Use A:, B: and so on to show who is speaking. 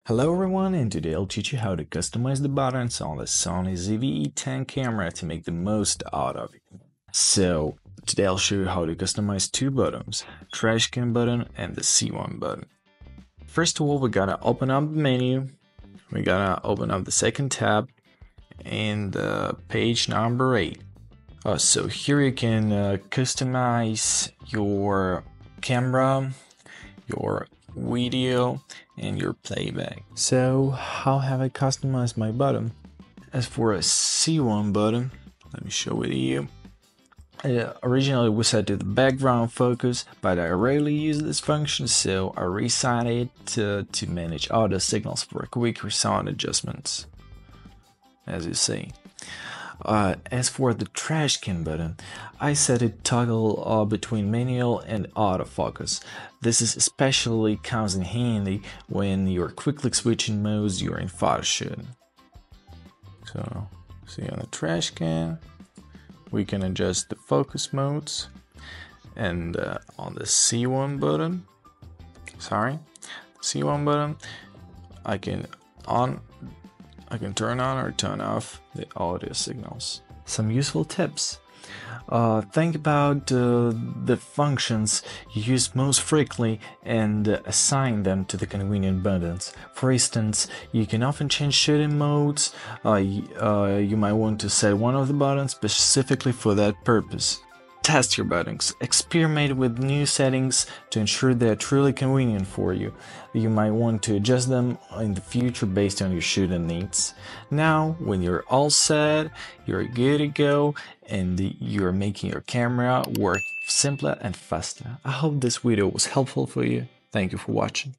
A: Hello everyone, and today I'll teach you how to customize the buttons on the Sony ZV-E10 camera to make the most out of it. So today I'll show you how to customize two buttons, trash can button and the C1 button. First of all, we gotta open up the menu, we gotta open up the second tab and page number 8. So here you can customize your camera, your video and your playback. So how have I customized my button? As for a C1 button, let me show it to you. Originally we set to the background focus, but I rarely use this function, so I reset it to manage audio signals for quicker sound adjustments, as you see. As for the trash can button, I set it toggle between manual and autofocus. This is especially comes in handy when you're quickly switching modes during photo shooting. So, see on the trash can, we can adjust the focus modes, and on the C1 button, I can turn on or turn off the audio signals. Some useful tips. Think about the functions you use most frequently and assign them to the convenient buttons. For instance, you can often change shooting modes. You might want to set one of the buttons specifically for that purpose. Test your buttons. Experiment with new settings to ensure they are truly convenient for you. You might want to adjust them in the future based on your shooting needs. Now, when you're all set, you're good to go, and you're making your camera work simpler and faster. I hope this video was helpful for you. Thank you for watching.